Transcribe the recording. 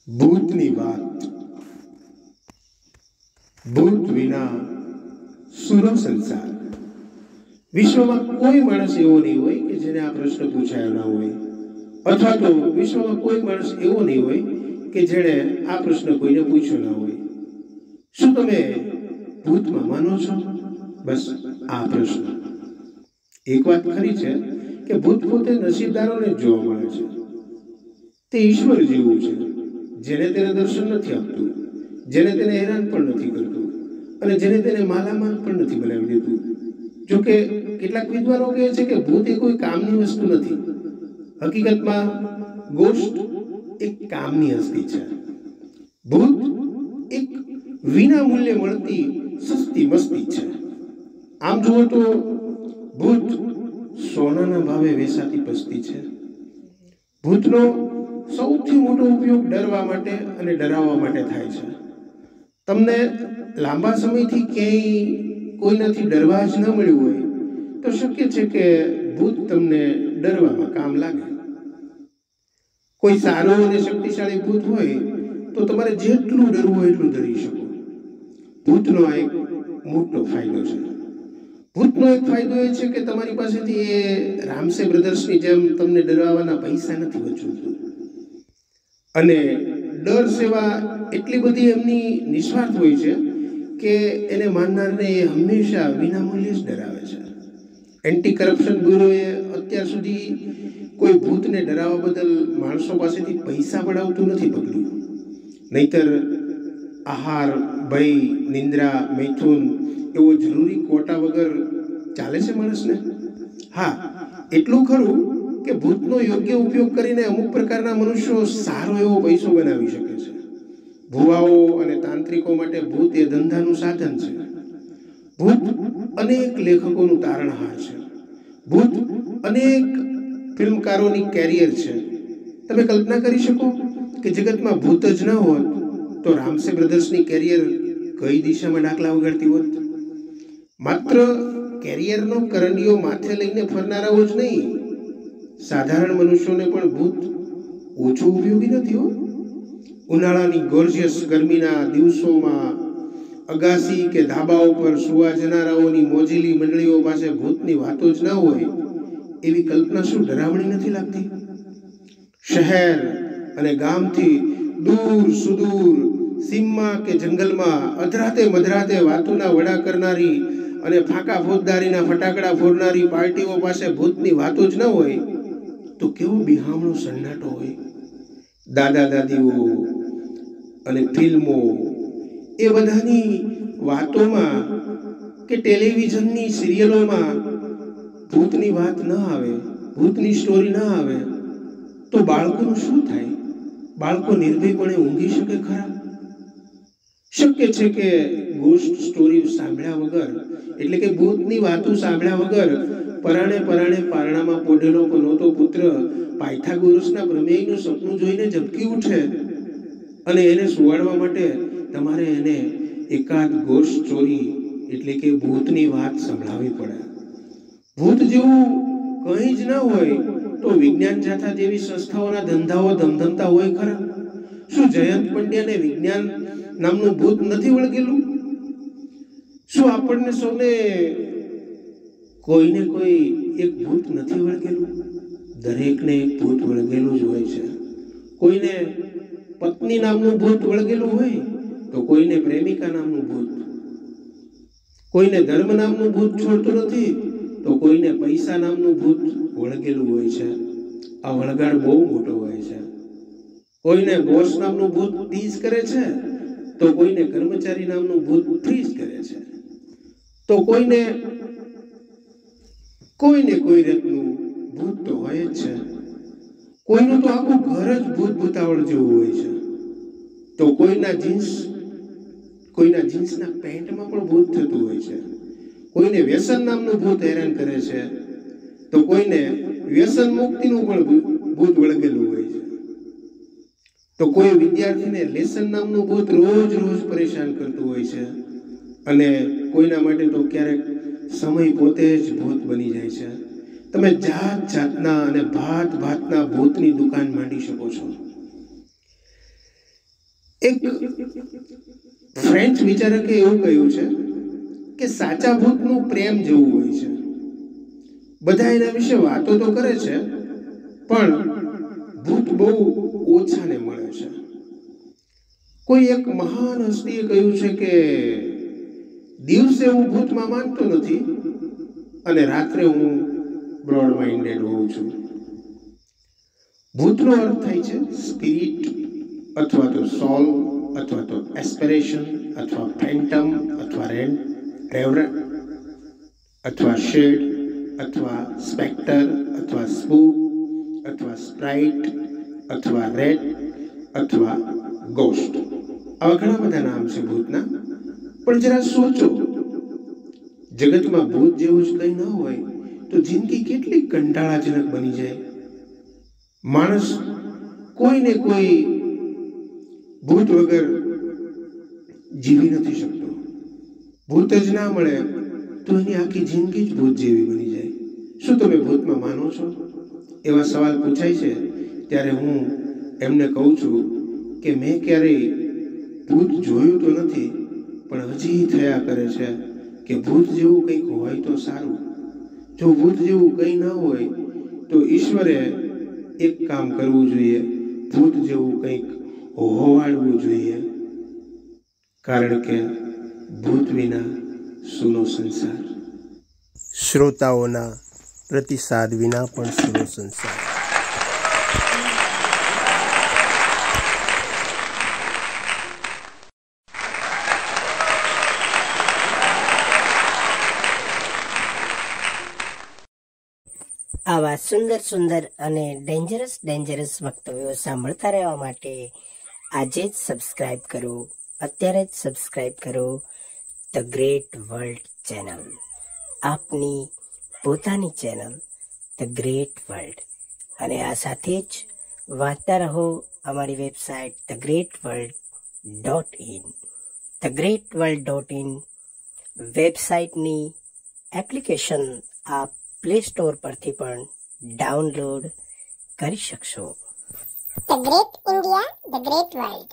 ભૂતની વાત. ભૂત વિના સુનો સંસાર. વિશ્વમાં કોઈ માણસ એવો નહીં હોય કે જેને આ પ્રશ્ન પૂછાયો ના હોય, અથવા તો વિશ્વમાં કોઈ માણસ એવો નહીં હોય કે જેણે આ પ્રશ્ન કોઈને પૂછ્યો ના હોય. શું તમે ભૂતમાં માનો છો? બસ આ પ્રશ્ન. એક વાત ખરી છે કે ભૂત પોતે નસીબદારોને જ જોવા મળે છે. તે ઈશ્વર જેવું છે, જેને તેને દર્શન નથી આપતું, જેને તેને હેરાન પણ નથી કરતું, અને જેને તેને માલામાલ પણ નથી બનાવી દેતું. જોકે કેટલાક વિદ્વાનો કહે છે કે ભૂત એ કોઈ કામની વસ્તુ નથી. હકીકતમાં ગોષ્ઠ એક કામની હસ્તી છે. ભૂત એક વિના મૂલ્યે મળતી સસ્તી મસ્તી છે. આમ જુઓ તો ભૂત સોનાના ભાવે વેચાતી પસ્તી છે. ભૂતનો સૌથી મોટો ઉપયોગ ડરવા માટે અને ડરાવવા માટે થાય છે. તમને લાંબા સમયથી ક્યાંય કોઈનાથી ડરવા જ ન મળ્યું હોય તો શક્ય છે કે ભૂત તમને ડરવામાં કામ લાગે. કોઈ સારો અને શક્તિશાળી ભૂત હોય તો તમારે જેટલું ડરવું હોય એટલું ડરી શકો. ભૂતનો આ એક મોટો ફાયદો છે. ભૂતનો એક ફાયદો એ છે કે તમારી પાસેથી એ રામસે બ્રધર્સની જેમ તમને ડરાવવાના પૈસા નથી વસૂલતું. અને ડર સેવા એટલી બધી એમની નિસ્વાર્થ હોય છે કે એને માનનારને એ હંમેશા વિનામૂલ્યે જ ડરાવે છે. એન્ટી કરપ્શન બ્યુરોએ અત્યાર સુધી કોઈ ભૂતને ડરાવવા બદલ માણસો પાસેથી પૈસા પડાવતું નથી પકડ્યું. નહીતર આહાર, ભય, નિંદ્રા, મૈથુન એવો જરૂરી કોટા વગર ચાલે છે માણસને? હા, એટલું ખરું કે ભૂતનો યોગ્ય ઉપયોગ કરીને અમુક પ્રકારના મનુષ્યો સારો એવો પૈસો બનાવી શકે છે. ભુવાઓ અને તાંત્રિકો માટે ભૂત એ ધંધાનું સાધન છે. ભૂત અનેક લેખકોનું તારણહાર છે. ભૂત અનેક ફિલ્મકારોની કેરિયર છે. તમે કલ્પના કરી શકો કે જગતમાં ભૂત જ ન હોત તો રામસે બ્રધર્સની કેરિયર કઈ દિશામાં ડાકલા વગાડતી હોત? માત્ર કેરિયરનો કરંડિયો માથે લઈને ફરનારાઓ જ નહીં, સાધારણ મનુષ્યોને પણ ભૂત ઓછું ઉપયોગી નથી હો. ઉનાળાની ગોર્જિયસ ગરમીના દિવસોમાં અગાસી કે ધાબા ઉપર સુવા જનારાઓની મોજીલી મંડળીઓ પાસે ભૂતની વાતો જ ના હોય એવી કલ્પના શું ડરામણી નથી લાગતી? શહેર અને ગામથી દૂર સુદૂર, સીમમાં કે જંગલમાં અધરાતે મધરાતે વાતોના વડા કરનારી અને ફાંકા ફોજદારીના ફટાકડા ફોડનારી પાર્ટીઓ પાસે ભૂતની વાતો જ ન હોય તો કેવો બિહામણો સન્નાટો હોય. દાદા દાદીઓ અને ફિલ્મો એ બધાની વાતોમાં કે ટેલિવિઝનની સિરિયલોમાં ભૂતની વાત ન આવે, ભૂતની સ્ટોરી ન આવે તો બાળકોનું શું થાય? બાળકો નિર્ભયપણે ઊંઘી શકે ખરા? શક્ય છે કે ગોસ્ટ સ્ટોરી સાંભળ્યા વગર, એટલે કે ભૂતની વાતો સાંભળ્યા વગર પરાણે પરાણે પારણામાં પોઢેલો પનોતો પુત્ર પાયથાગોરસના પ્રમેયનું સપનું જોઈને ઝબકી ઉઠે અને એને સુવાડવા માટે તમારે એને એકાદ ગોસ્ટ સ્ટોરી એટલે કે ભૂતની વાત સંભળાવવી પડે. ભૂત જેવું કંઈ જ ન હોય તો વિજ્ઞાન જાથા જેવી સંસ્થાઓના ધંધાઓ ધમધમતા હોય ખરા? શું જયંત પંડ્યાને વિજ્ઞાન નામનું ભૂત નથી વળગેલું? શું આપણને સૌને કોઈને કોઈ એક ભૂત નથી વળગેલું? દરેકને એક ભૂત વળગેલું જ હોય છે. કોઈને પત્ની નામનું ભૂત વળગેલું હોય તો કોઈને પ્રેમિકા નામનું ભૂત. કોઈને ધર્મ નામનું ભૂત છોડતું નથી તો કોઈને પૈસા નામનું ભૂત વળગેલું હોય છે. આ વળગાડ બહુ મોટો હોય છે. કોઈને બોસ નામનું ભૂત ટીઝ કરે છે તો કોઈને કર્મચારી નામનું ભૂત ફ્રીઝ કરે છે. તો કોઈને કોઈ રીતનું ભૂત તો હોય જ છે. કોઈનું તો આખું ઘર જ ભૂત ભૂતાવળ જેવું હોય છે. તો કોઈના જીન્સના પેન્ટમાં પણ ભૂત થતું હોય છે. કોઈને વ્યસન નામનું ભૂત હેરાન કરે છે તો કોઈને વ્યસન મુક્તિનું પણ ભૂત વળગેલું હોય છે. તો કોઈ વિદ્યાર્થીને લેસન નામનું ભૂત રોજ રોજ પરેશાન કરતું હોય છે. અને કોઈના માટે તો ક્યારેક સમય પોતે જ ભૂત બની જાય છે. તમે જાત જાતના અને ભાત ભાતના ભૂતની દુકાન માંડી શકો છો. એક ફ્રેન્ચ વિચારકે એવું કહ્યું છે કે સાચા ભૂતનું પ્રેમ જેવું હોય છે. બધા એના વિશે વાતો તો કરે છે, પણ ભૂત બહુ ઓછાને મળે છે. કોઈ એક મહાન હસ્તીએ કહ્યું છે કે દિવસે હું ભૂતમાં માનતો નથી અને રાત્રે હું બ્રોડ માઇન્ડેડ હોઉં છું. ભૂતનો અર્થ થાય છે સ્પિરિટ અથવા તો સોલ અથવા તો એસ્પિરેશન અથવા ફેન્ટમ અથવા રેવરન્ટ અથવા શેડ અથવા સ્પેક્ટર અથવા સ્પૂક અથવા સ્પ્રાઇટ અથવા રેડ અથવા ગોસ્ટ. આવા ઘણા બધા નામ છે ભૂતના. પણ જરા સોચો, જગતમાં ભૂત જેવું જ કંઈ ન હોય તો જિંદગી કેટલી કંટાળાજનક બની જાય. માણસ કોઈને કોઈ ભૂત વગર જીવી નથી શકતો. ભૂત જ ના મળે તો એની આખી જિંદગી જ ભૂત જેવી બની જાય. શું તમે ભૂતમાં માનો છો? એવા સવાલ પૂછાય છે ત્યારે હું એમને કહું છું કે મેં ક્યારેય ભૂત જોયું તો નથી, પણ હજી થયા કરે છે કે ભૂત જેવું કંઈક હોય તો સારું. જો ભૂત જેવું કંઈ ના હોય તો ઈશ્વરે એક કામ કરવું જોઈએ, ભૂત જેવું કંઈક હોવાડવું જોઈએ. કારણ કે ભૂત વિના સૂનો સંસાર. શ્રોતાઓના પ્રતિસાદ વિના પણ સૂનો સંસાર. આવા સુંદર સુંદર અને ડેન્જરસ વક્તવ્યો સાંભળતા રહેવા માટે આજે જ સબસ્ક્રાઇબ કરો, અત્યારે જ સબસ્ક્રાઇબ કરો ધ ગ્રેટ વર્લ્ડ ચેનલ, આપની પોતાની ચેનલ ધ ગ્રેટ વર્લ્ડ. અને આ સાથે જ વાંચતા રહો અમારી વેબસાઇટ thegreatworld.in. thegreatworld.in વેબસાઇટની એપ્લિકેશન આપ પ્લે સ્ટોર પરથી પણ ડાઉનલોડ કરી શકશો. The great India, the great world.